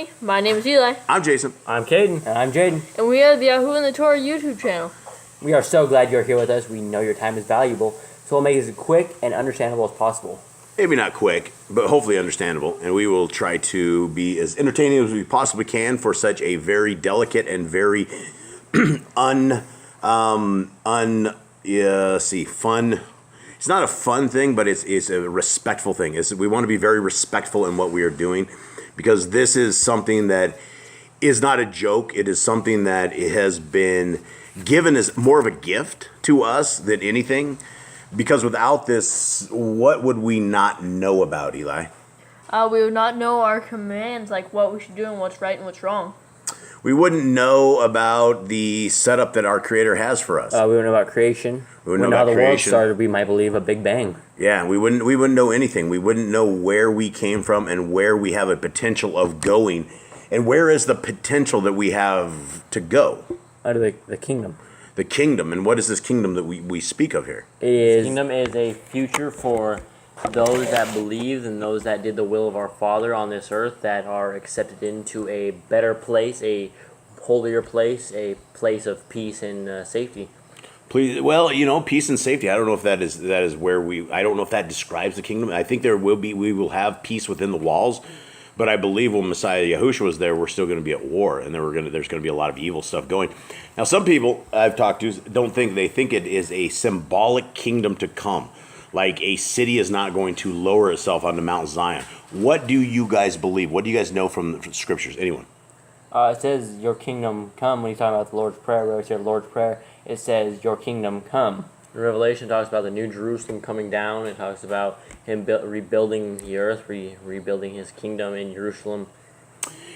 everybody. My name is Eli. I'm Jason. I'm Caden. And I'm Jaden. And we are the Yahoo and the Torah YouTube channel. We are so glad you're here with us. We know your time is valuable, so we'll make it as quick and understandable as possible. Maybe not quick, but hopefully understandable. And we will try to be as entertaining as we possibly can for such a very delicate and very fun. It's not a fun thing, but it's a respectful thing. We want to be very respectful in what we are doing, because this is something that is not a joke. It is something that it has been given as more of a gift to us than anything. Because without this, what would we not know about, Eli? We would not know our commands, like what we should do and what's right and what's wrong. We wouldn't know about the setup that our Creator has for us. We wouldn't know about creation. We wouldn't know about how the creation. world started. We might believe a Big Bang. Yeah, we wouldn't know anything. We wouldn't know where we came from and where we have a potential of going, and where is the potential that we have to go. Out of the kingdom. The kingdom, and what is this kingdom that we speak of here? The kingdom is a future for those that believe and those that did the will of our Father on this earth, that are accepted into a better place, a holier place, a place of peace and safety. Please, well, peace and safety. I don't know if that is where I don't know if that describes the kingdom. I think we will have peace within the walls, but I believe when Messiah Yahushua was there, we're still going to be at war, and there's going to be a lot of evil stuff going. Now, some people I've talked to they think it is a symbolic kingdom to come. Like a city is not going to lower itself onto Mount Zion. What do you guys believe? What do you guys know from the scriptures? Anyone? It says, your kingdom come. When he's talking about the Lord's Prayer, we always hear the Lord's Prayer. It says, your kingdom come. Revelation talks about the New Jerusalem coming down. It talks about him rebuilding the earth, rebuilding his kingdom in Jerusalem.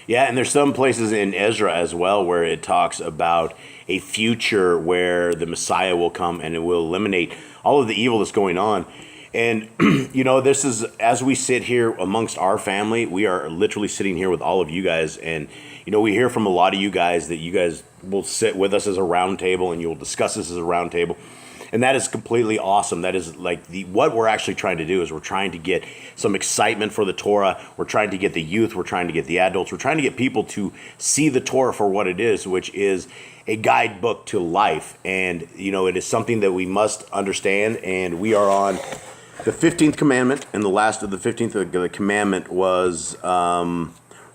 Yeah, and there's some places in Ezra as well where it talks about a future where the Messiah will come and it will eliminate all of the evil that's going on. And, this is, as we sit here amongst our family, we are literally sitting here with all of you guys. And, we hear from a lot of you guys that you guys will sit with us as a round table and you will discuss this as a round table. And that is completely awesome. That is like what we're actually trying to do is we're trying to get some excitement for the Torah. We're trying to get the youth. We're trying to get the adults. We're trying to get people to see the Torah for what it is, which is a guidebook to life. And, it is something that we must understand. And we are on the 15th commandment. And the last of the 15th commandment was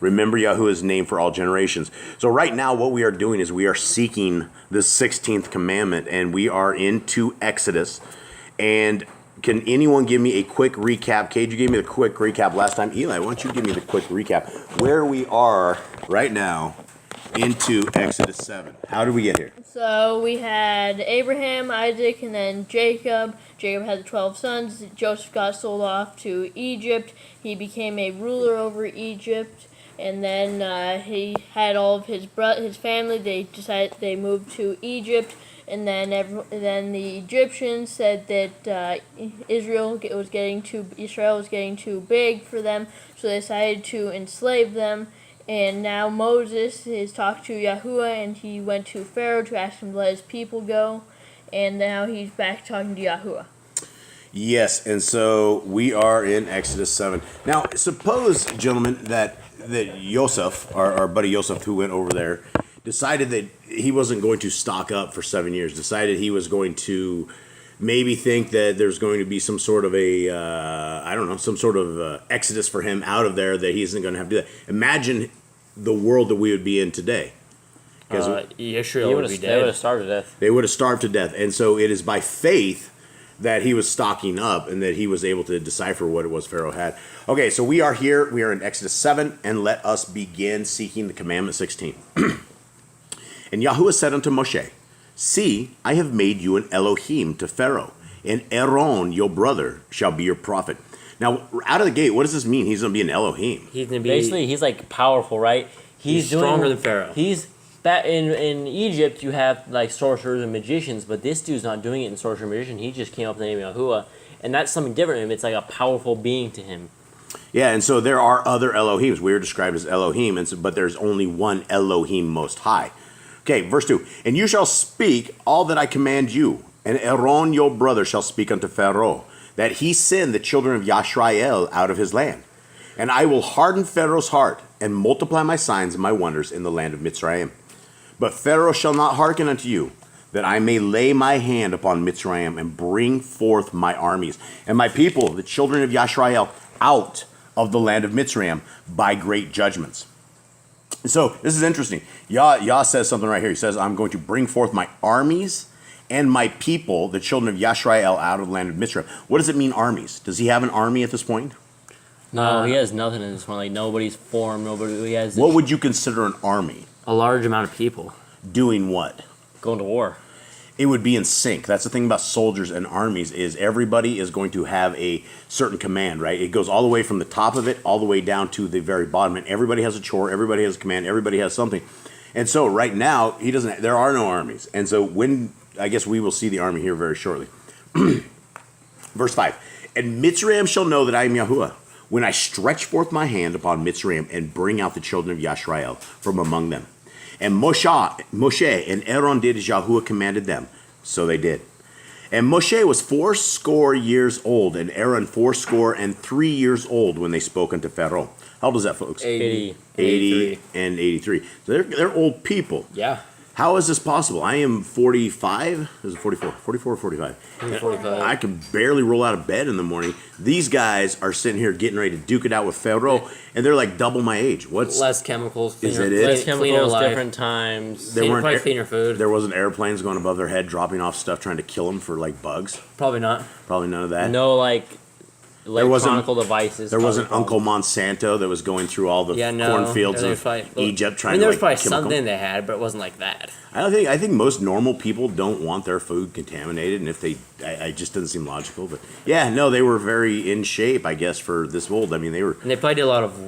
remember Yahuwah's name for all generations. So right now what we are doing is we are seeking the 16th commandment, and we are into Exodus. And can anyone give me a quick recap? Cade, you gave me the quick recap last time. Eli, why don't you give me the quick recap where we are right now into Exodus 7. How did we get here? So we had Abraham, Isaac, and then Jacob. Jacob had 12 sons. Joseph got sold off to Egypt. He became a ruler over Egypt. And then he had all of his family. They moved to Egypt, and then the Egyptians said that Israel was getting too big for them, so they decided to enslave them. And now Moses has talked to Yahuwah, and he went to Pharaoh to ask him to let his people go, and now he's back talking to Yahuwah. Yes, and so we are in Exodus 7. Now, suppose, gentlemen, that Yosef, our buddy Yosef, who went over there, decided that he wasn't going to stock up for 7 years, decided he was going to maybe think that there's going to be some sort of exodus for him out of there, that he isn't going to have to do that. Imagine the world that we would be in today. Yeshua would be dead. They would have starved to death. They would have starved to death. And so it is by faith that he was stocking up and that he was able to decipher what it was Pharaoh had. Okay, so we are here. We are in Exodus 7, and let us begin seeking the commandment 16. And Yahuwah said unto Moshe, see, I have made you an Elohim to Pharaoh, and Aaron, your brother, shall be your prophet. Now, out of the gate, what does this mean? He's going to be an Elohim. He's going to be... Basically, he's like powerful, right? He's stronger than Pharaoh. That in Egypt, you have like sorcerers and magicians, but this dude's not doing it in sorcerer and magician. He just came up with the name of Yahuwah, and that's something different to him. It's like a powerful being to him. Yeah, and so there are other Elohims. We are described as Elohim, but there's only one Elohim Most High. Okay, verse 2. And you shall speak all that I command you, and Aaron your brother shall speak unto Pharaoh, that he send the children of Yashrael out of his land. And I will harden Pharaoh's heart, and multiply my signs and my wonders in the land of Mitzrayim. But Pharaoh shall not hearken unto you, that I may lay my hand upon Mitzrayim and bring forth my armies and my people, the children of Yashrael, out of the land of Mitzrayim by great judgments. So this is interesting. Yah says something right here. He says, I'm going to bring forth my armies and my people, the children of Yashrael, out of the land of Mitzrayim. What does it mean, armies? Does he have an army at this point? No, he has nothing in this one. Like, nobody's formed. He has What would you consider an army? A large amount of people. Doing what? going to war. It would be in sync. That's the thing about soldiers and armies is everybody is going to have a certain command, right? It goes all the way from the top of it all the way down to the very bottom. And everybody has a chore. Everybody has a command. Everybody has something. And so right now, he doesn't. There are no armies. And so when, I guess we will see the army here very shortly. Verse 5. And Mitzrayim shall know that I am Yahuwah, when I stretch forth my hand upon Mitzrayim and bring out the children of Yashrael from among them. And Moshe and Aaron did as Yahuwah commanded them. So they did. And Moshe was 80 years old, and Aaron 83 years old when they spoke unto Pharaoh. How old is that, folks? 80. 80 and 83. So they're old people. Yeah. How is this possible? I am 45. Is it 44? 44 or 45? 45. I can barely roll out of bed in the morning. These guys are sitting here getting ready to duke it out with Pharaoh, and they're like double my age. What's Less chemicals. Is cleaner- it? Less cleaner chemicals, life. different times. There weren't Probably cleaner food. There wasn't airplanes going above their head, dropping off stuff, trying to kill them for like bugs. Probably not. Probably none of that. No, like, wasn't- electronical devices. There wasn't probably. Uncle Monsanto that was going through all the cornfields There of was probably- Egypt I trying mean, there was to probably like chemical. something they had, but it wasn't like that. I think most normal people don't want their food contaminated, and if they, I just doesn't seem logical. But yeah, no, they were very in shape, I guess, for this old. I mean, they were. And they probably did a lot of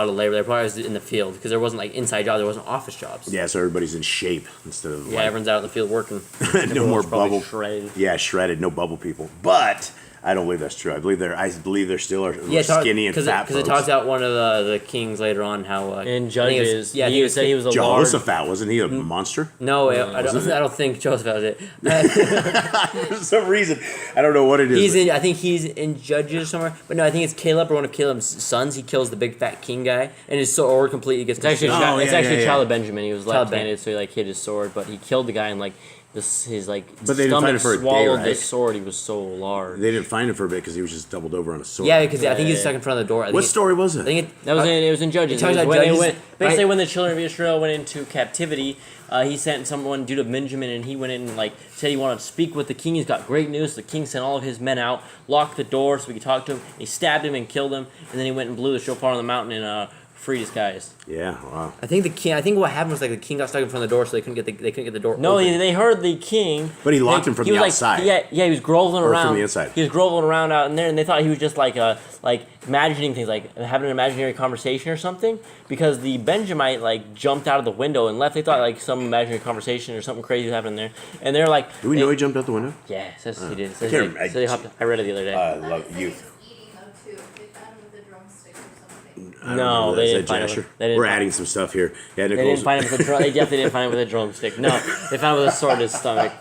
labor. They probably was in the field because there wasn't like inside jobs. There wasn't office jobs. Yeah, so everybody's in shape instead of Yeah, everyone's out in the field working. no more Everyone's probably bubble. shredded. Yeah, shredded, no bubble people. But I don't believe that's true. I believe there still are skinny and fat because it folks. talks out one of the kings later on how In I think it was- Judges, yeah, he said he was a large. Jehoshaphat, wasn't he a monster? No, I don't think Joseph was it. For some reason, I don't know what it is. I think he's in Judges somewhere. But no, I think it's Caleb or one of Caleb's sons. He kills the big fat king guy, and his sword completely gets It's actually, consumed. it's yeah, actually yeah, yeah. child of Benjamin. He was Child left-handed, so he like hit his sword, but he killed the guy and like his like But they didn't find stomach it for a day, swallowed right? the sword. He was so large. They didn't find him for a bit because he was just doubled over on a sword. Yeah, because I think he's stuck in front of the door. I think What story was I it? think It was in Judges. It talks It was about when they Judges, went, basically, right? when the children of Israel went into captivity, he sent someone due to Benjamin, and he went in and like said he wanted to speak with the king. He's got great news. The king sent all of his men out, locked the door so we could talk to him. He stabbed him and killed him, and then he went and blew the shofar on the mountain and freed his guys. Yeah, wow. I think what happened was like the king got stuck in front of the door, so they couldn't get the door. No, open. they heard the king. But he locked him from the was outside. Like, yeah, he was groveling Or around. from the inside. He was groveling around out in there, and they thought he was just like imagining things, like having an imaginary conversation or something. Because the Benjamite like jumped out of the window and left. They thought like some imaginary conversation or something crazy was happening there, and they're like, Do we know he jumped out the window? Yeah, it says he did. It I says can't he hopped. I read it the other day. I love youth. Eating though too. They found him with a drumstick or something. I don't No, remember that. they Is didn't that find him Jasher? with- they didn't We're find- adding some stuff here. Yeah, They Nicole's. didn't find him with a drum. They definitely didn't find him with a drumstick. No, they found him with a sword in his stomach.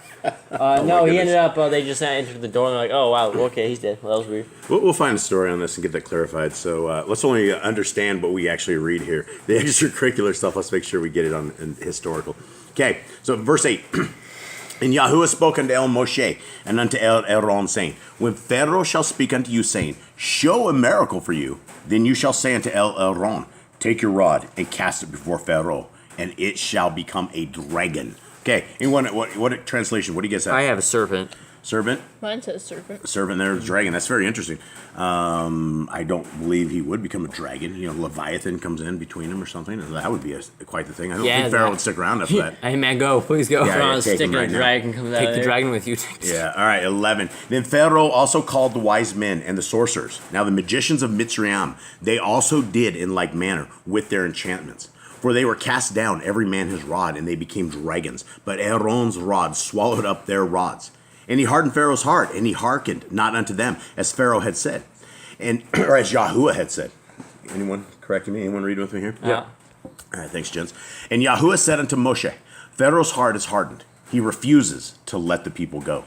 No, he goodness. ended up. They just entered the door and they're like, "Oh wow, okay, he's dead." Well, that was weird. We'll find a story on this and get that clarified. So let's only understand what we actually read here. The extracurricular stuff, let's make sure we get it on in historical. Okay, so verse 8. And Yahuwah spoke unto El Moshe and unto El Aaron, saying, When Pharaoh shall speak unto you, saying, Show a miracle for you, then you shall say unto El Aaron, Take your rod and cast it before Pharaoh, and it shall become a dragon. Okay, anyone, what translation, what do you guys have? I have a serpent. Servant? Mine says serpent. Servant there, dragon. That's very interesting. I don't believe he would become a dragon. You know, Leviathan comes in between them or something. That would be quite the thing. I don't Yeah, think Pharaoh that- would stick around after that. Hey man, go! Please go. Yeah, On a take stick him and right a now. dragon comes out. Take of the there. dragon with you. Yeah, all right, 11. Then Pharaoh also called the wise men and the sorcerers. Now the magicians of Mitzrayim, they also did in like manner with their enchantments. For they were cast down, every man his rod, and they became dragons. But Aaron's rod swallowed up their rods. And he hardened Pharaoh's heart, and he hearkened not unto them, as Pharaoh had said, and or as Yahuwah had said. Anyone correcting me? Anyone reading with me here? Yeah. All right, thanks, gents. And Yahuwah said unto Moshe, Pharaoh's heart is hardened. He refuses to let the people go.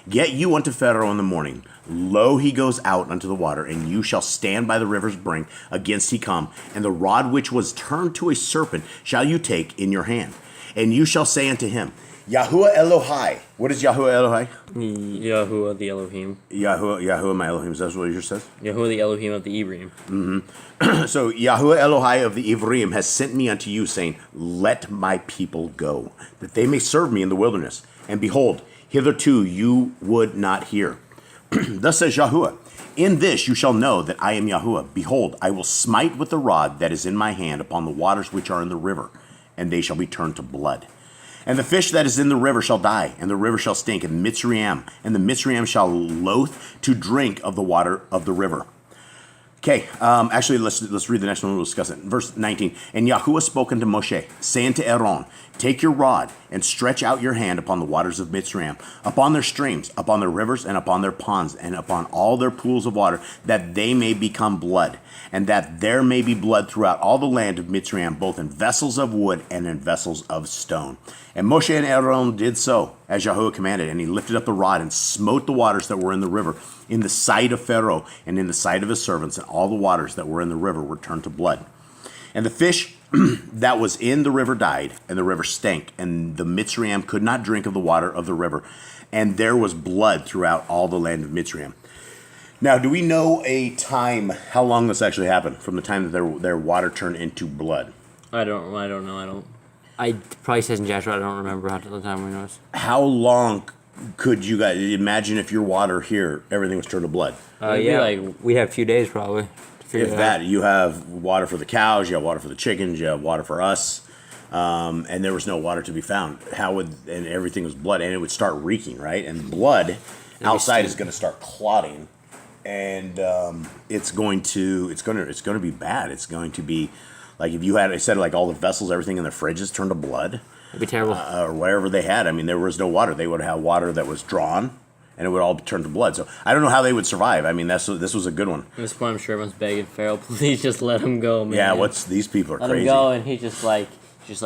Get you unto Pharaoh in the morning. Lo, he goes out unto the water, and you shall stand by the river's brink against he come. And the rod which was turned to a serpent shall you take in your hand. And you shall say unto him, Yahuwah Elohai. What is Yahuwah Elohai? Yahuwah the Elohim. Yahuwah my Elohim. Is that what it says? Yahuwah the Elohim of the Ephraim. So Yahuwah Elohai of the Ephraim has sent me unto you, saying, Let my people go, that they may serve me in the wilderness. And behold, hitherto you would not hear. Thus says Yahuwah, In this you shall know that I am Yahuwah. Behold, I will smite with the rod that is in my hand upon the waters which are in the river, and they shall be turned to blood. And the fish that is in the river shall die, and the river shall stink, and Mitzrayim, and the Mitzrayim shall loathe to drink of the water of the river. Okay, actually, let's read the next one. We'll discuss it. Verse 19. And Yahuwah spoke unto Moshe, saying to Aaron, Take your rod, and stretch out your hand upon the waters of Mitzrayim, upon their streams, upon their rivers, and upon their ponds, and upon all their pools of water, that they may become blood, and that there may be blood throughout all the land of Mitzrayim, both in vessels of wood and in vessels of stone. And Moshe and Aaron did so, as Yahuwah commanded, and he lifted up the rod and smote the waters that were in the river, in the sight of Pharaoh, and in the sight of his servants, and all the waters that were in the river were turned to blood. And the fish that was in the river died, and the river stank, and the Mitzrayim could not drink of the water of the river, and there was blood throughout all the land of Mitzrayim. Now, do we know a time, how long this actually happened, from the time that their water turned into blood? I don't know. I probably says in Joshua. I don't remember how the time when it was. How long could you guys imagine if your water here, everything was turned to blood? We have a few days probably to figure If it that, out. you have water for the cows, you have water for the chickens, you have water for us, and there was no water to be found. And everything was blood, and it would start reeking, right? And blood outside is going to start clotting, and it's going to be bad. It's going to be like if you had, I said, like all the vessels, everything in the fridges turned to blood. It'd be terrible. Or whatever they had. I mean, there was no water. They would have water that was drawn, and it would all turn to blood. So I don't know how they would survive. I mean, this was a good one. At this point, I'm sure everyone's begging Pharaoh, please just let him go, man. Yeah, these people are let crazy. him go, and he's just like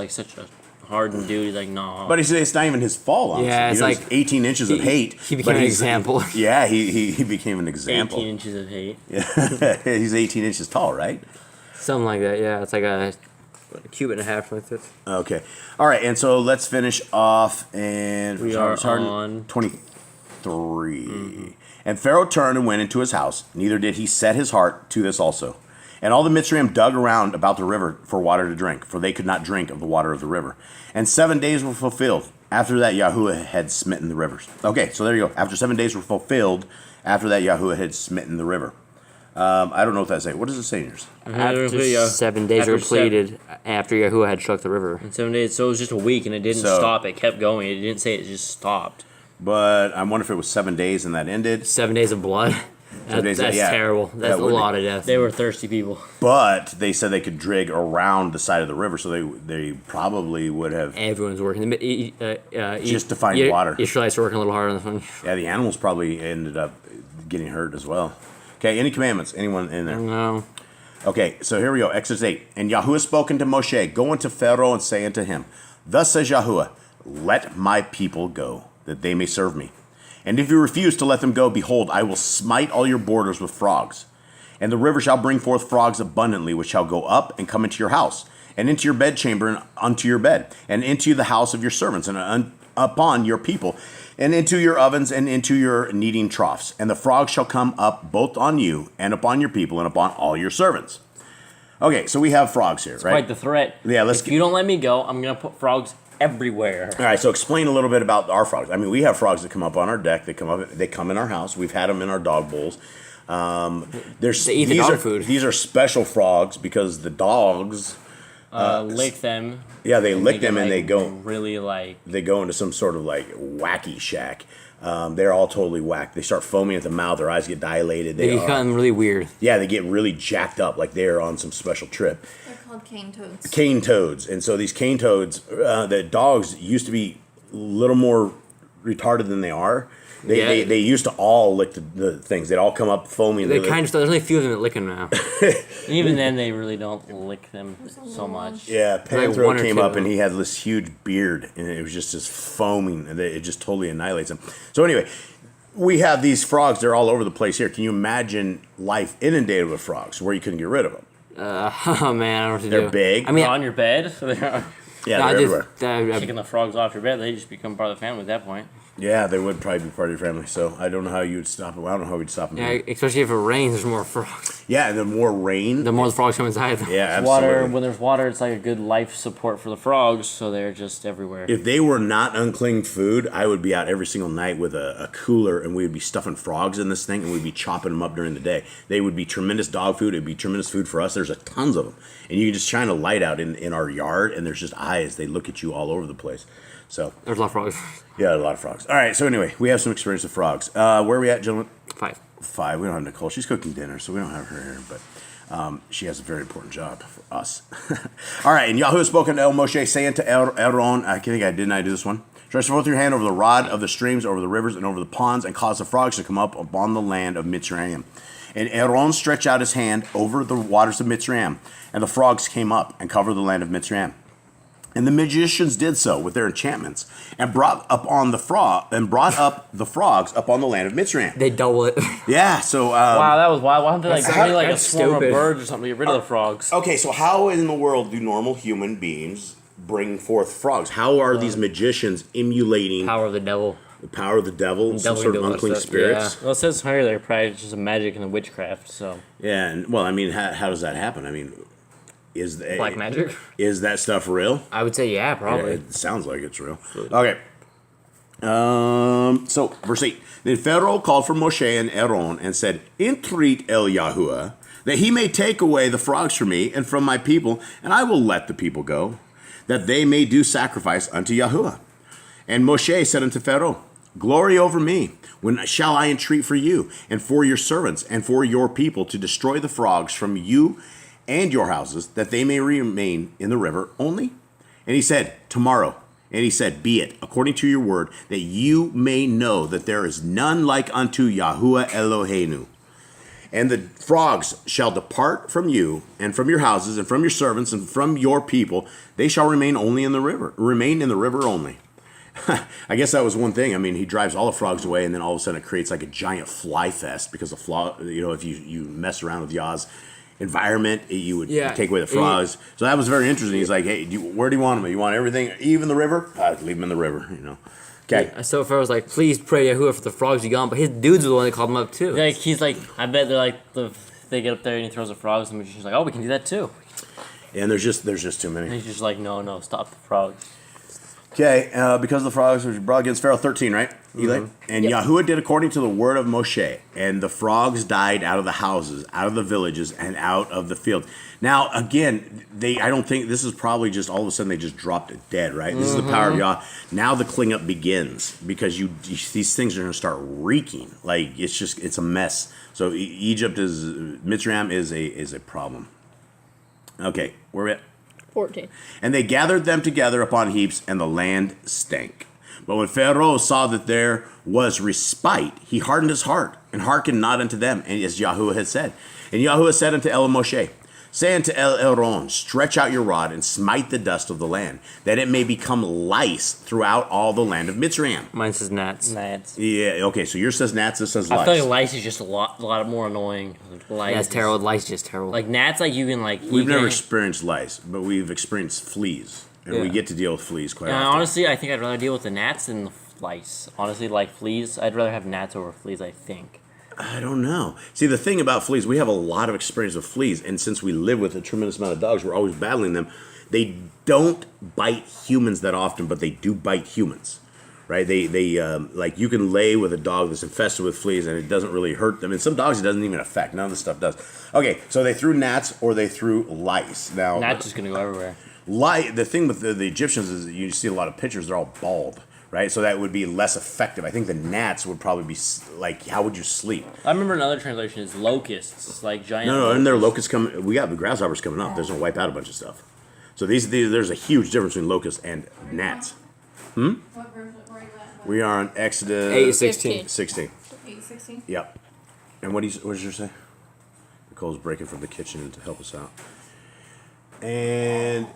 such a hardened dude. He's like, no. But it's not even his fault. Honestly. Yeah, it's like 18 inches of hate. He became an example. Yeah, he became an example. 18 inches of hate. Yeah, he's 18 inches tall, right? Something like that. Yeah, it's like a cubit and a half like this. Okay, all right, and so let's finish off, and We are on 23. And Pharaoh turned and went into his house. Neither did he set his heart to this also. And all the Mitzrayim dug around about the river for water to drink, for they could not drink of the water of the river. And 7 days were fulfilled. After that, Yahuwah had smitten the rivers. Okay, so there you go. After 7 days were fulfilled, after that, Yahuwah had smitten the river. I don't know what that say. What does it say in yours? After 7 days were completed, after Yahuwah had struck the river. In 7 days, so it was just a week, and it didn't stop. It kept going. It didn't say it just stopped. But I wonder if it was 7 days and that ended. 7 days of blood. That's terrible. That's a lot of death. They were thirsty people. But they said they could dig around the side of the river, so they probably would have. Everyone's working. Just to find water. Israelites were working a little harder on this one. Yeah, the animals probably ended up getting hurt as well. Okay, any commandments? Anyone in there? No. Okay, so here we go. Exodus 8. And Yahuwah spoke unto Moshe, Go unto Pharaoh and say unto him, Thus says Yahuwah, Let my people go, that they may serve me. And if you refuse to let them go, behold, I will smite all your borders with frogs. And the river shall bring forth frogs abundantly, which shall go up and come into your house, and into your bedchamber, and unto your bed, and into the house of your servants, and upon your people, and into your ovens, and into your kneading troughs. And the frogs shall come up both on you, and upon your people, and upon all your servants. Okay, so we have frogs here, right? Quite the threat. Yeah, if you don't let me go, I'm going to put frogs everywhere. All right, so explain a little bit about our frogs. I mean, we have frogs that come up on our deck. They come in our house. We've had them in our dog bowls. They eat the dog food. These are special frogs because the dogs lick them. Yeah, they lick them and like, they go really like. They go into some sort of like wacky shack. They're all totally whacked. They start foaming at the mouth. Their eyes get dilated. They become really weird. Yeah, they get really jacked up, like they're on some special trip. They're called cane toads. Cane toads, and so these cane toads, the dogs used to be a little more retarded than they are. They used to all lick the things. They'd all come up foaming. There's only a few of them that lick them now. Even then, they really don't lick them so much. Yeah, Panthro one or came two. up and he had this huge beard, and it was just foaming, and it just totally annihilates him. So anyway, we have these frogs. They're all over the place here. Can you imagine life inundated with frogs where you couldn't get rid of them? Oh man, I don't know what to do. They're big. I mean, on your bed. Yeah, no, they're everywhere. Kicking the frogs off your bed, they just become part of the family at that point. Yeah, they would probably be part of your family. So I don't know how you would stop them. I don't know how we'd stop them. yeah, especially if it rains, there's more frogs. Yeah, and the more rain, The more the frogs come inside. yeah, Water, absolutely. when there's water, it's like a good life support for the frogs, so they're just everywhere. If they were not unclean food, I would be out every single night with a cooler, and we would be stuffing frogs in this thing, and we'd be chopping them up during the day. They would be tremendous dog food. It'd be tremendous food for us. There's a tons of them, and you can just shine a light out in our yard, and there's just eyes. They look at you all over the place. So There's a lot of frogs. yeah, a lot of frogs. All right. So anyway, we have some experience with frogs. Where are we at, gentlemen? 5. 5. We don't have Nicole. She's cooking dinner, so we don't have her here, but she has a very important job for us. All right, and Yahweh spoke unto El Moshe, saying to Aaron, I think I didn't I do this one? Stretch forth your hand over the rod of the streams, over the rivers, and over the ponds, and cause the frogs to come up upon the land of Mitzrayim. And Aaron stretched out his hand over the waters of Mitzrayim, and the frogs came up and covered the land of Mitzrayim. And the magicians did so with their enchantments, and brought up the frogs up on the land of Mitzrayim. They double it. Yeah, so Wow, that was wild. Why don't they like bring like a that's swarm stupid. of birds or something to get rid of the frogs? okay, so how in the world do normal human beings bring forth frogs? How are these magicians emulating Power of the devil. the power of the devil, some Devil sort of can do all unclean that stuff, spirits? Well, it says here they're probably just a magic and a witchcraft, so. Yeah, and well, I mean, how does that happen? I mean, Black magic? is that stuff real? I would say yeah, Yeah, probably. it sounds like it's real. Okay. So, verse 8. Then Pharaoh called for Moshe and Aaron and said, Entreat El Yahuwah, that he may take away the frogs from me and from my people, and I will let the people go, that they may do sacrifice unto Yahuwah. And Moshe said unto Pharaoh, Glory over me, when shall I entreat for you, and for your servants, and for your people, to destroy the frogs from you and your houses, that they may remain in the river only? And he said, Tomorrow. And he said, Be it, according to your word, that you may know that there is none like unto Yahuwah Eloheinu. And the frogs shall depart from you, and from your houses, and from your servants, and from your people. They shall remain only in the river, remain in the river only. I guess that was one thing. I mean, he drives all the frogs away, and then all of a sudden it creates like a giant fly fest because the if you mess around with Yah's environment, you would take away the frogs. So that was very interesting. He's like, hey, where do you want them? You want everything, even the river? Leave them in the river, Okay. Yeah, so Pharaoh was like, please pray to Yahuwah for the frogs to be gone, but his dudes were the one that called him up too. Like, he's like, I bet they're like, they get up there and he throws the frogs, and the magician's like, oh, we can do that too. And there's just too And many. he's just like, no, stop the frogs. Okay, because the frogs were brought against Pharaoh, 13, right? Eli? And Yahuwah did according to the word of Moshe, and the frogs died out of the houses, out of the villages, and out of the field. Now, again, I don't think this is probably just all of a sudden they just dropped it dead, right? This is the power of Yah. Now the cleanup begins because these things are going to start reeking. Like it's a mess. So Mitzrayim is a problem. Okay, where we at? 14. And they gathered them together upon heaps, and the land stank. But when Pharaoh saw that there was respite, he hardened his heart, and hearkened not unto them, and as Yahuwah had said. And Yahuwah said unto El Moshe, Say unto Aaron, Stretch out your rod, and smite the dust of the land, that it may become lice throughout all the land of Mitzrayim. Mine says gnats. Gnats. Yeah, okay, so yours says gnats, this says I lice. feel like lice is just a lot more annoying. Lice Yeah, it's is- terrible. Lice is just terrible. Like gnats, like you can like. We've never experienced lice, but we've experienced fleas. And we Yeah. get to deal with fleas quite And often. honestly, I think I'd rather deal with the gnats than the lice. Honestly, like fleas, I'd rather have gnats over fleas. I think. I don't know. See, the thing about fleas, we have a lot of experience with fleas, and since we live with a tremendous amount of dogs, we're always battling them. They don't bite humans that often, but they do bite humans, right? They like you can lay with a dog that's infested with fleas, and it doesn't really hurt them. And some dogs it doesn't even affect. None of this stuff does. Okay, so they threw gnats or they threw lice. Now, Gnats just gonna go everywhere. the thing with the Egyptians is you see a lot of pictures; they're all bald. Right, so that would be less effective. I think the gnats would probably be like, how would you sleep? I remember another translation is locusts, like giant. No, and there are locusts coming. We got the grasshoppers coming up. There's gonna wipe out a bunch of stuff. So there's a huge difference between locusts and gnats. What version were you at? We are on Exodus 8:16. 16. 8:16? Yep. And what did you say? Nicole's breaking from the kitchen to help us out. And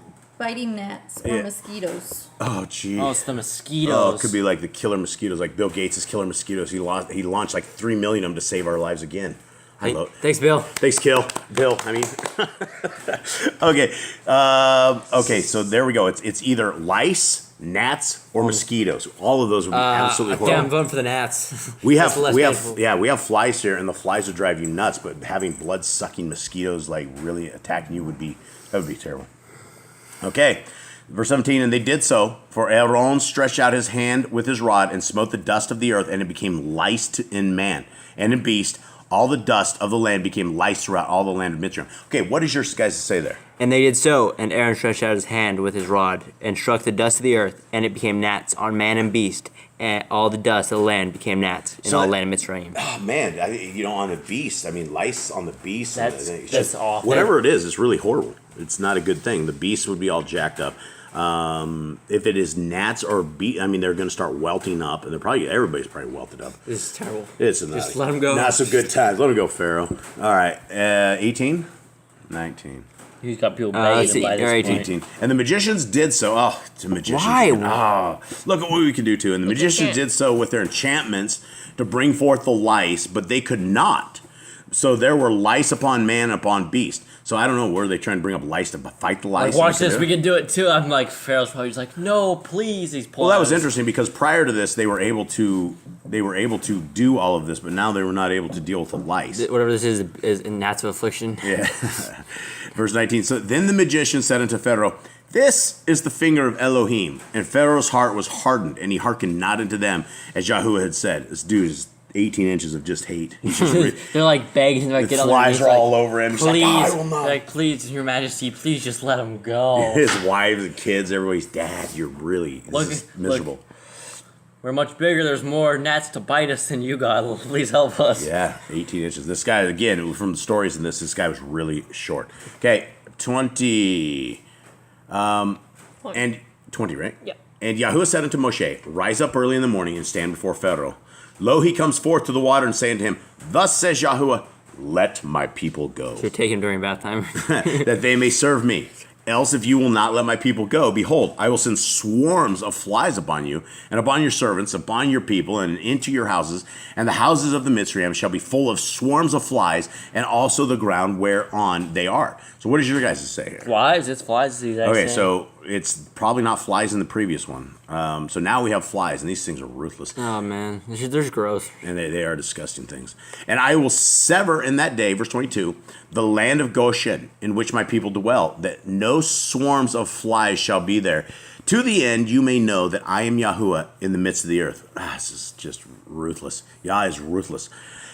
biting gnats or Yeah. mosquitoes. Oh, gee. Oh, it's the mosquitoes. Oh, it could be like the killer mosquitoes, like Bill Gates' killer mosquitoes. He launched like 3 million of them to save our lives again. Hey, thanks, Bill. Thanks, Bill. I mean, okay, okay. So there we go. It's either lice, gnats, or mosquitoes. All of those would be absolutely Yeah, I'm horrible. voting for the gnats. We That's less have painful. we have flies here, and the flies would drive you nuts. But having blood sucking mosquitoes like really attacking you would be terrible. Okay. Verse 17, and they did so, for Aaron stretched out his hand with his rod and smote the dust of the earth, and it became lice in man and in beast. All the dust of the land became lice throughout all the land of Mitzrayim. Okay, what does your guys say there? And they did so, and Aaron stretched out his hand with his rod, and struck the dust of the earth, and it became gnats on man and beast, and all the dust of the land became gnats in So all that- land of Mitzrayim. Oh, man, on the beast, I mean, lice on the beast. That's awful. Whatever it is, it's really horrible. It's not a good thing. The beast would be all jacked up. If it is gnats or I mean, they're going to start welting up, and everybody's probably welted up. This is terrible. It's Just let 'em go. Not so good times. Let them go, Pharaoh. All right, 18, 19. He's got people let's begging see, by this you're point. 18. And the magicians did so. Oh, the magicians. Why? Oh, look at what we can do too. And the magicians did so with their enchantments to bring forth the lice, but they could not. So there were lice upon man, upon beast. So I don't know, were they trying to bring up lice to fight the lice? Like, watch this, we can. can do it too. I'm like, Pharaoh's probably just like, no, please. He's pulling. Well, that was out his- interesting because prior to this, they were able to do all of this, but now they were not able to deal with the lice. Whatever this is gnats of affliction. Yeah. Verse 19. So then the magician said unto Pharaoh, this is the finger of Elohim. And Pharaoh's heart was hardened, and he hearkened not unto them, as Yahuwah had said. This dude is 18 inches of just hate. He's just They're like begging him, like, the get on flies their are knees, all like, over him. He's please, like, I will not. like, please, Your Majesty, please just let him go. His wives and kids, everybody's, Dad, you're really Look, this is miserable. We're much bigger. There's more gnats to bite us than you got. Please help us. Yeah, 18 inches. This guy, again, from the stories in this guy was really short. Okay, 20. And 20, right? Yeah. And Yahuwah said unto Moshe, rise up early in the morning and stand before Pharaoh. Lo, he comes forth to the water and saying to him, thus says Yahuwah, let my people go, Should take him during bath time. that they may serve me. Else if you will not let my people go, behold, I will send swarms of flies upon you, and upon your servants, upon your people, and into your houses, and the houses of the Mitzrayim shall be full of swarms of flies, and also the ground whereon they are. So what does your guys say here? Flies? It's flies. It's the exact Okay, same. so it's probably not flies in the previous one. So now we have flies, and these things are ruthless. Oh man, they're gross. And they are disgusting things. And I will sever in that day, verse 22, the land of Goshen, in which my people dwell, that no swarms of flies shall be there. To the end you may know that I am Yahuwah in the midst of the earth. This is just ruthless. Yah is ruthless.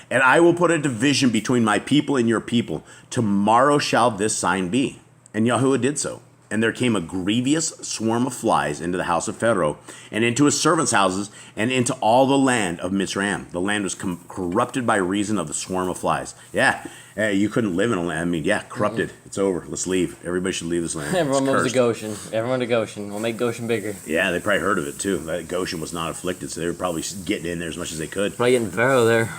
And I will put a division between my people and your people. Tomorrow shall this sign be. And Yahuwah did so. And there came a grievous swarm of flies into the house of Pharaoh, and into his servants' houses, and into all the land of Mitzrayim. The land was corrupted by reason of the swarm of flies. Yeah, you couldn't live in a land. I mean, yeah, corrupted. It's over. Let's leave. Everybody should leave this land. Everyone It's moves to cursed. Goshen. Everyone to Goshen. We'll make Goshen bigger. Yeah, they probably heard of it too. That Goshen was not afflicted, so they were probably getting in there as much as they could. Probably getting Pharaoh there.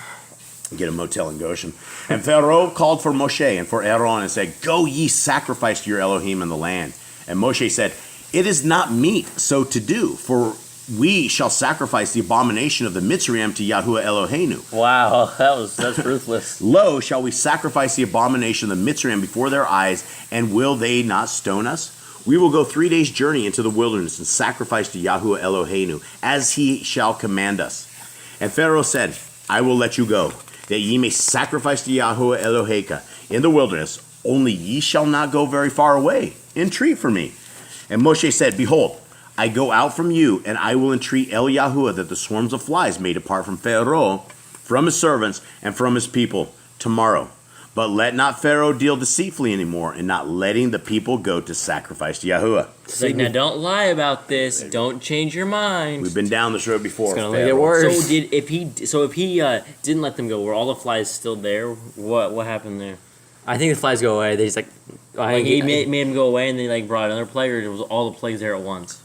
Get a motel in Goshen. And Pharaoh called for Moshe and for Aaron and said, go ye sacrifice to your Elohim in the land. And Moshe said, it is not meet so to do, for we shall sacrifice the abomination of the Mitzrayim to Yahuwah Eloheinu. Wow, that's ruthless. Lo, shall we sacrifice the abomination of the Mitzrayim before their eyes, and will they not stone us? We will go 3 days' journey into the wilderness and sacrifice to Yahuwah Eloheinu, as he shall command us. And Pharaoh said, I will let you go, that ye may sacrifice to Yahuwah Eloheka in the wilderness, only ye shall not go very far away. Entreat for me. And Moshe said, behold, I go out from you, and I will entreat El Yahuwah that the swarms of flies may depart from Pharaoh, from his servants, and from his people tomorrow. But let not Pharaoh deal deceitfully anymore, in not letting the people go to sacrifice to Yahuwah. It's like, now don't lie about this. Don't change your mind. We've been down this road before. It's gonna only Pharaoh. get worse. So if he didn't let them go, were all the flies still there? What happened there? I think the flies go away. They just like. Like he made him go away, and then like brought another plague, or was all the plagues there at once?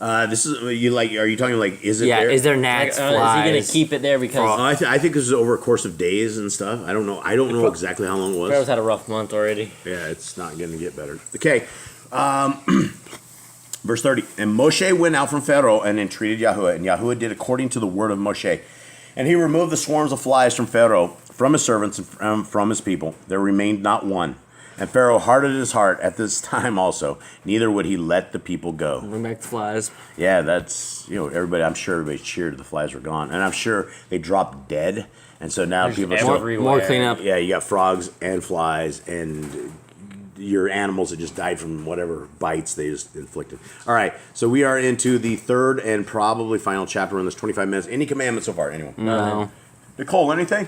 This is you like. Are you talking like? Is it Yeah, there? is there Like, gnats, is he flies? gonna keep it there because I think this is over a course of days and stuff. I don't know. I don't know exactly how long it was. Pharaoh's had a rough month already? Yeah, it's not going to get better. Okay, Verse 30. And Moshe went out from Pharaoh and entreated Yahuwah, and Yahuwah did according to the word of Moshe. And he removed the swarms of flies from Pharaoh, from his servants, and from his people. There remained not one. And Pharaoh hardened his heart at this time also, neither would he let the people go. Bring back the flies. Yeah, that's, everybody, I'm sure everybody cheered the flies were gone. And I'm sure they dropped dead. And so now people are still, More cleanup. yeah, you got frogs and flies and your animals that just died from whatever bites they just inflicted. All right, so we are into the third and probably final chapter in this 25 minutes. Any commandments so far, anyone? No. Nicole, anything?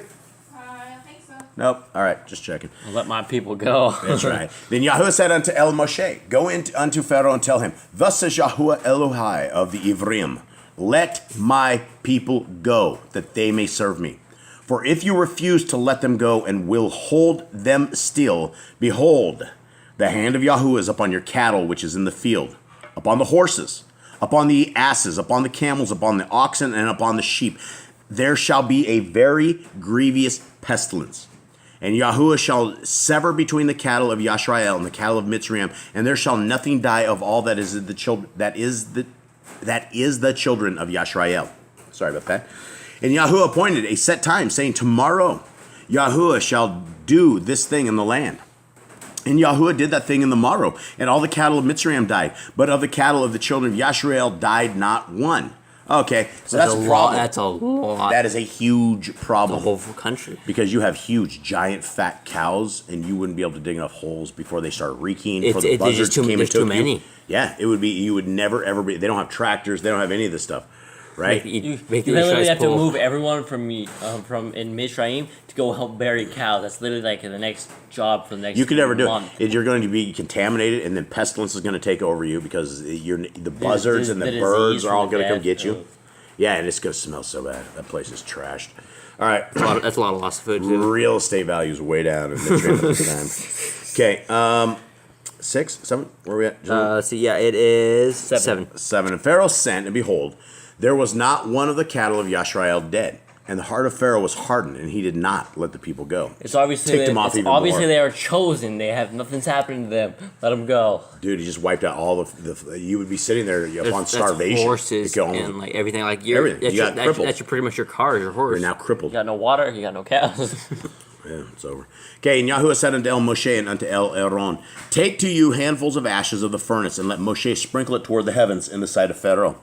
I think so. Nope. All right, just checking. Let my people go. That's right. Then Yahuwah said unto El Moshe, go in unto Pharaoh and tell him, thus says Yahuwah Elohai of the Ivrim, let my people go, that they may serve me. For if you refuse to let them go and will hold them still, behold, the hand of Yahuwah is upon your cattle which is in the field, upon the horses, upon the asses, upon the camels, upon the oxen, and upon the sheep. There shall be a very grievous pestilence. And Yahuwah shall sever between the cattle of Yashrael and the cattle of Mitzrayim, and there shall nothing die of all that is the children that is the children of Yashrael. Sorry about that. And Yahuwah appointed a set time, saying, tomorrow Yahuwah shall do this thing in the land. And Yahuwah did that thing in the morrow, and all the cattle of Mitzrayim died, but of the cattle of the children of Yashrael died not one. Okay, so that's a problem. That's a lot. That is a huge problem. The whole country. Because you have huge, giant, fat cows, and you wouldn't be able to dig enough holes before they start reeking. There's too many. Yeah, it would be. You would never ever be. They don't have tractors. They don't have any of this stuff, right? You literally have to move everyone from in Mitzrayim to go help bury cows. That's literally like the next job for the next. You could never do month. it. You're going to be contaminated, and then pestilence is going to take over you because the buzzards and the birds are all going to come get you. Yeah, and it's going to smell so bad. That place is trashed. All right, That's a lot of loss of food too. Real estate values way down in Michigan at this time. Okay, 6, 7. Where are we at? Let's see. Yeah, it is 7. 7. And Pharaoh sent, and behold, there was not one of the cattle of Yashrael dead. And the heart of Pharaoh was hardened, and he did not let the people go. It's obviously they are chosen. They have nothing's happened to them. Let them go. Dude, he just wiped out all the you would be sitting there upon starvation. That's horses and like everything. Like that's pretty much your car, your horse. You're now crippled. You got no water. You got no cows. Yeah, it's over. Okay, and Yahuwah said unto El Moshe and unto El Aaron, take to you handfuls of ashes of the furnace, and let Moshe sprinkle it toward the heavens in the sight of Pharaoh.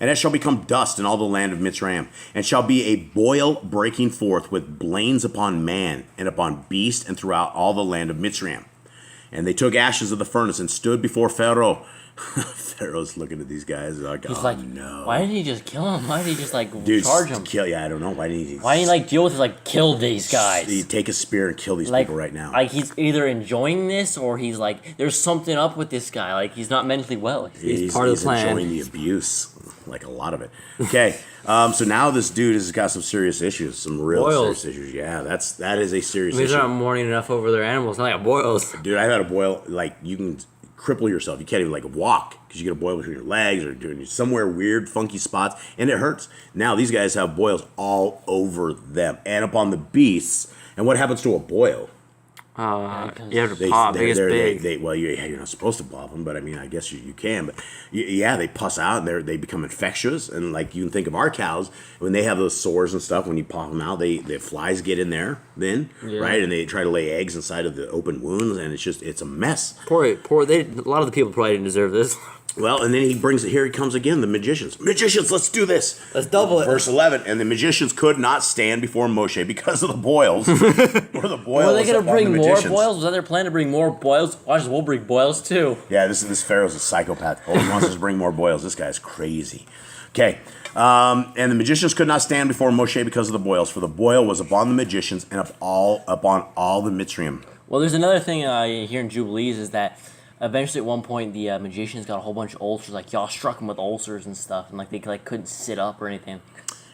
And it shall become dust in all the land of Mitzrayim, and shall be a boil breaking forth with blains upon man and upon beast and throughout all the land of Mitzrayim. And they took ashes of the furnace and stood before Pharaoh. Pharaoh's looking at these guys like, He's oh like, no. Why didn't he just kill him? Why did he just charge him? Yeah, I don't know. Why didn't he? Why didn't he deal with it? Kill these guys. You take a spear and kill these people right now. He's either enjoying this or he's there's something up with this guy. He's not mentally well. He's part of the plan. He's enjoying the abuse, like a lot of it. Okay, so now this dude has got some serious issues, some real serious issues. Yeah, that is a serious issue. They're not mourning enough over their animals. Now they got boils. Dude, I've had a boil. You can cripple yourself. You can't even walk because you get a boil between your legs or doing somewhere weird, funky spots, and it hurts. Now these guys have boils all over them and upon the beasts. And what happens to a boil? You have to pop. It's big. You're not supposed to pop them, but I mean, I guess you can. But yeah, they pus out and they become infectious. And you can think of our cows when they have those sores and stuff. When you pop them out, the flies get in there then, right? And they try to lay eggs inside of the open wounds, and it's a mess. Poor. A lot of the people probably didn't deserve this. Well, and then here he comes again, the magicians. Magicians, let's do this. Let's double it. Verse 11, and the magicians could not stand before Moshe because of the boils. Or the boils. Were they going to bring more boils? Was that their plan to bring more boils? Watch, we'll bring boils too. Yeah, this Pharaoh's a psychopath. All he wants is to bring more boils. This guy's crazy. Okay, and the magicians could not stand before Moshe because of the boils, for the boil was upon the magicians and upon all the Mitzrayim. Well, there's another thing here in Jubilees is that eventually, at one point, the magicians got a whole bunch of ulcers. Yah struck them with ulcers and stuff, and they couldn't sit up or anything.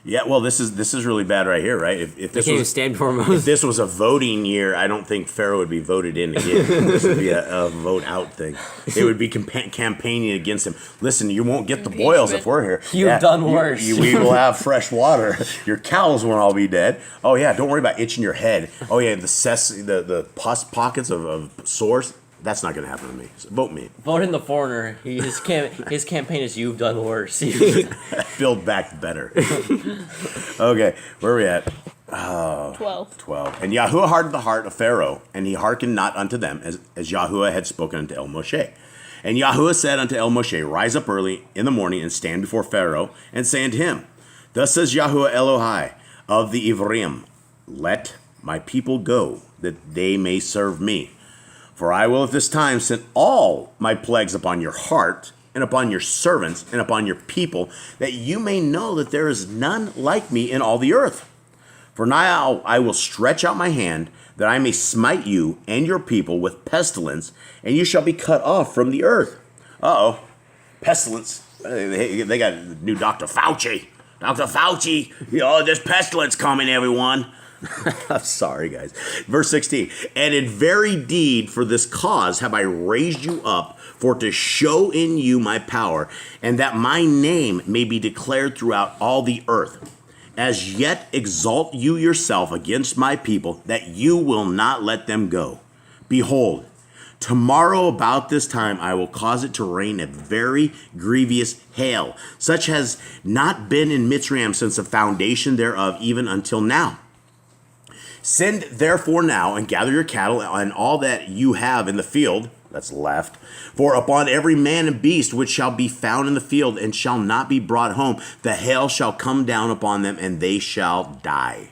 Yeah, well, this is really bad right here, right? If this can't even stand before Moses. If this was a voting year, I don't think Pharaoh would be voted in again. This would be a vote out thing. It would be campaigning against him. Listen, you won't get the boils if we're here. You've done worse. We will have fresh water. Your cows won't all be dead. Oh yeah, don't worry about itching your head. Oh yeah, the pus pockets of sores. That's not going to happen to me. So vote me. Vote in the foreigner. His campaign is "You've done worse." Build back better. Okay, where are we at? 12. And Yahuwah hardened the heart of Pharaoh, and he hearkened not unto them, as Yahuwah had spoken unto El Moshe. And Yahuwah said unto El Moshe, Rise up early in the morning, and stand before Pharaoh, and say unto him, Thus says Yahuwah Elohai of the Ivrim, Let my people go, that they may serve me. For I will at this time send all my plagues upon your heart, and upon your servants, and upon your people, that you may know that there is none like me in all the earth. For now I will stretch out my hand, that I may smite you and your people with pestilence, and you shall be cut off from the earth. Uh-oh. Pestilence. They got new Dr. Fauci. Dr. Fauci. Oh, there's pestilence coming, everyone. I'm sorry, guys. Verse 16. And in very deed for this cause have I raised you up, for to show in you my power, and that my name may be declared throughout all the earth. As yet exalt you yourself against my people, that you will not let them go. Behold, tomorrow about this time I will cause it to rain a very grievous hail, such has not been in Mitzrayim since the foundation thereof, even until now. Send therefore now and gather your cattle and all that you have in the field, that's left, for upon every man and beast which shall be found in the field and shall not be brought home, the hail shall come down upon them, and they shall die.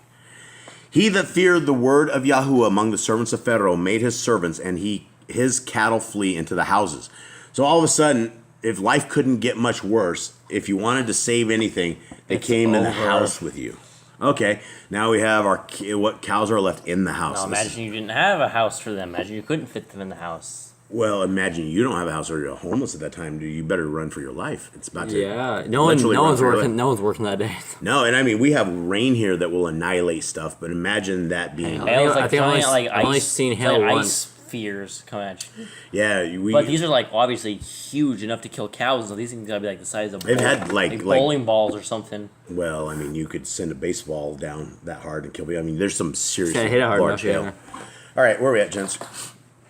He that feared the word of Yahuwah among the servants of Pharaoh made his servants and his cattle flee into the houses. So all of a sudden, if life couldn't get much worse, if you wanted to save anything, they came in the house with you. Okay, now we have what cows are left in the house. Now imagine you didn't have a house for them. Imagine you couldn't fit them in the house. Well, imagine you don't have a house or you're homeless at that time. You better run for your life. It's about to. Yeah, no one's working that day. No, and I mean we have rain here that will annihilate stuff. But imagine that being. I think I've only seen hail once. Ice spheres come at you. Yeah, but these are like obviously huge enough to kill cows. So these things gotta be like the size of. They've had like bowling balls or something. Well, I mean, you could send a baseball down that hard and kill people. I mean, there's some serious hit it hard large enough, hail. All right, where are we at, gents?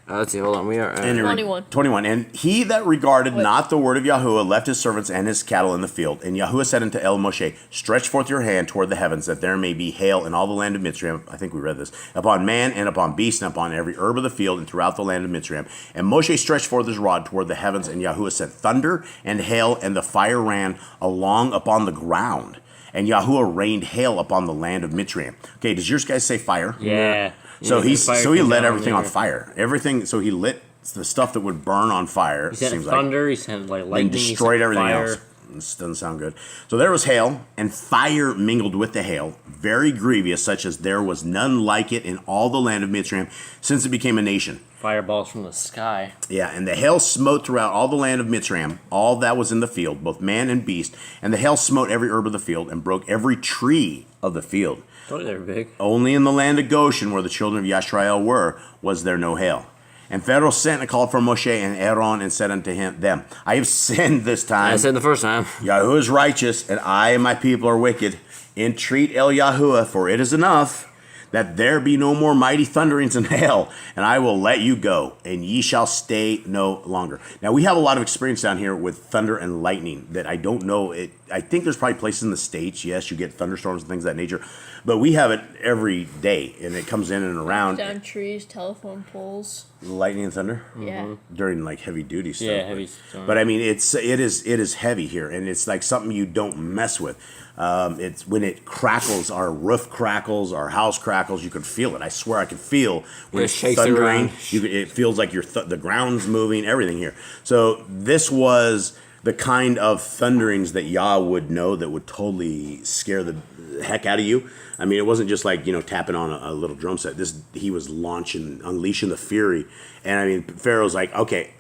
Let's see, hold on. We are 21. 21. And he that regarded not the word of Yahuwah left his servants and his cattle in the field. And Yahuwah said unto El Moshe, Stretch forth your hand toward the heavens, that there may be hail in all the land of Mitzrayim. I think we read this. Upon man and upon beast and upon every herb of the field and throughout the land of Mitzrayim. And Moshe stretched forth his rod toward the heavens, and Yahuwah sent thunder and hail, and the fire ran along upon the ground. And Yahuwah rained hail upon the land of Mitzrayim. Okay, does yours guys say fire? Yeah. So he lit everything on fire. Everything. So he lit the stuff that would burn on fire. He sent thunder. He sent lightning. And destroyed everything else. This doesn't sound good. So there was hail, and fire mingled with the hail, very grievous, such as there was none like it in all the land of Mitzrayim since it became a nation. Fireballs from the sky. Yeah, and the hail smote throughout all the land of Mitzrayim, all that was in the field, both man and beast. And the hail smote every herb of the field and broke every tree of the field. Thought they were big. Only in the land of Goshen, where the children of Yashrael were, was there no hail. And Pharaoh sent and called for Moshe and Aaron and said unto them, I have sinned this time. I said the first time. Yahuwah is righteous, and I and my people are wicked. Entreat El Yahuwah, for it is enough that there be no more mighty thunderings and hail, and I will let you go, and ye shall stay no longer. Now, we have a lot of experience down here with thunder and lightning that I don't know. I think there's probably places in the States, yes, you get thunderstorms and things of that nature, but we have it every day, and it comes in and around. Down trees, telephone poles. Lightning and thunder? Yeah. During like heavy duty stuff. Yeah, heavy stuff. But I mean, it is heavy here, and it's like something you don't mess with. It's when it crackles, our roof crackles, our house crackles. You can feel it. I swear, I can feel when it's thundering. It feels like the ground's moving. Everything here. So this was the kind of thunderings that Yah would know that would totally scare the heck out of you. I mean, it wasn't just like, tapping on a little drum set. He was unleashing the fury. And I mean, Pharaoh's like, okay,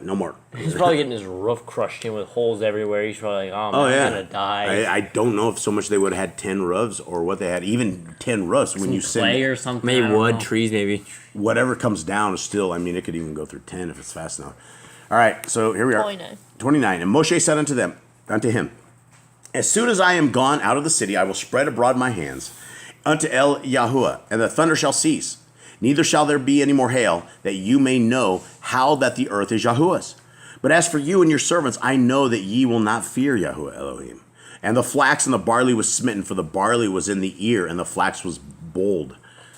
no more. He's probably getting his roof crushed in with holes everywhere. He's probably like, I'm going to die. I don't know if so much they would have had 10 roofs or what they had. Even 10 roofs when you send clay or something. Maybe wood, trees, maybe. Whatever comes down is still, I mean, it could even go through 10 if it's fast enough. All right, so here we are. 29. And Moshe said unto him, as soon as I am gone out of the city, I will spread abroad my hands unto El Yahuwah, and the thunder shall cease. neither shall there be any more hail, that you may know how that the earth is Yahuwah's. But as for you and your servants, I know that ye will not fear Yahuwah Elohim. And the flax and the barley was smitten, for the barley was in the ear, and the flax was bold.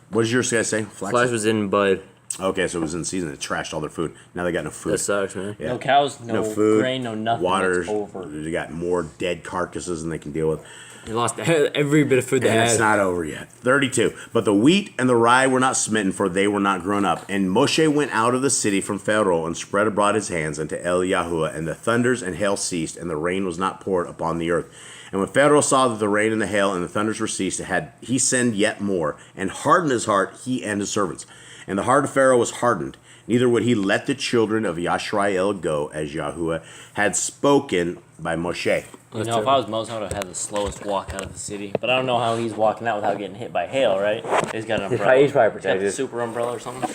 What does yours guys say? Flax was in bud. Okay, so it was in season. It trashed all their food. Now they got no food. That sucks, man. Yeah. No cows, no food, grain, no nothing. Water. It's over. They got more dead carcasses than they can deal with. They lost every bit of food they And had. it's not over yet. 32. But the wheat and the rye were not smitten, for they were not grown up. And Moshe went out of the city from Pharaoh and spread abroad his hands unto El Yahuwah. And the thunders and hail ceased, and the rain was not poured upon the earth. And when Pharaoh saw that the rain and the hail and the thunders were ceased, he sinned yet more, and hardened his heart, he and his servants. And the heart of Pharaoh was hardened, neither would he let the children of Yashrael go, as Yahuwah had spoken by Moshe. You know, if I was Moses, I would have had the slowest walk out of the city. But I don't know how he's walking out without getting hit by hail, right? He's got an umbrella. He's probably He's got the protected. super umbrella or something.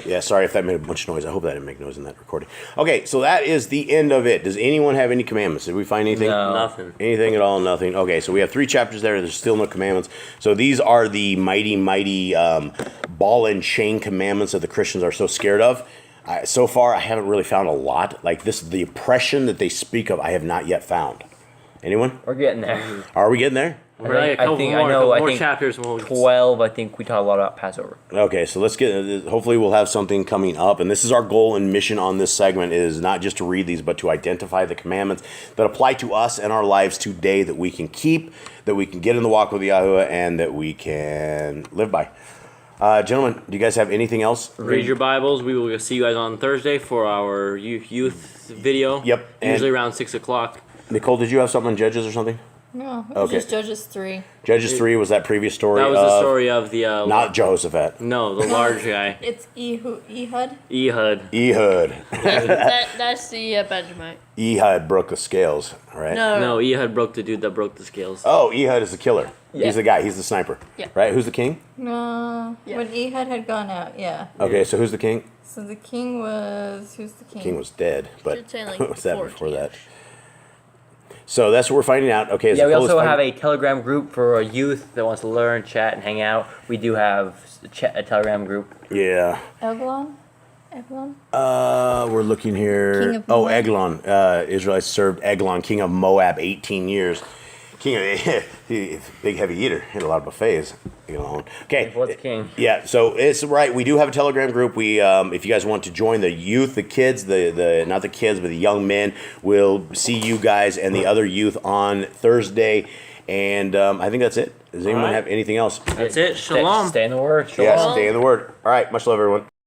Yeah, sorry if that made a bunch of noise. I hope that didn't make noise in that recording. Okay, so that is the end of it. Does anyone have any commandments? Did we find anything? No. Nothing. Anything at all? Nothing. Okay, so we have 3 chapters there. There's still no commandments. So these are the mighty ball and chain commandments that the Christians are so scared of. So far, I haven't really found a lot. Like this, the oppression that they speak of, I have not yet found. Anyone? We're getting there. Are we getting there? We're like a couple more chapters. And we'll 12, I think we talk a lot about Passover. Okay, so let's get. Hopefully, we'll have something coming up, and this is our goal and mission on this segment: is not just to read these, but to identify the commandments that apply to us and our lives today, that we can keep, that we can get in the walk with Yahuwah, and that we can live by. Gentlemen, do you guys have anything else? read your Bibles. We will see you guys on Thursday for our youth video. Yep, and- Usually around 6 o'clock. Nicole, did you have something on Judges or something? No, it was Okay. just Judges 3. Judges 3 was that previous story. That was the story of the Not Jehoshaphat. no, the large guy, It's Ehud. Ehud. Ehud. That's the Benjamin. Ehud broke the scales, right? No, Ehud broke the dude that broke the scales. Oh, Ehud is the killer. Yeah. He's the guy. He's the sniper. Yeah. Right? Who's the king? No, Yeah. when Ehud had gone out, yeah. Okay, so who's the king? So the king was, who's the king? King was dead, but Should say, like, what was that 14. before that? So that's what we're finding out. Okay, Yeah, we Nicole is also have finding- a Telegram group for youth that wants to learn, chat, and hang out. We do have a Telegram group. Yeah. Eglon? Eglon? We're looking here. King of Oh, Moab. Eglon. Israelites served Eglon, king of Moab, 18 years. King of big heavy eater. Had a lot of buffets. Eglon. Okay. What's king? Yeah, so it's right. We do have a Telegram group. We, if you guys want to join the youth, the kids, the not the kids, but the young men, we'll see you guys and the other youth on Thursday. And I think that's it. Does anyone All right. have anything else? That's it. Shalom. Stay in the word. Yeah, Shalom. stay in the word. All right, much love, everyone.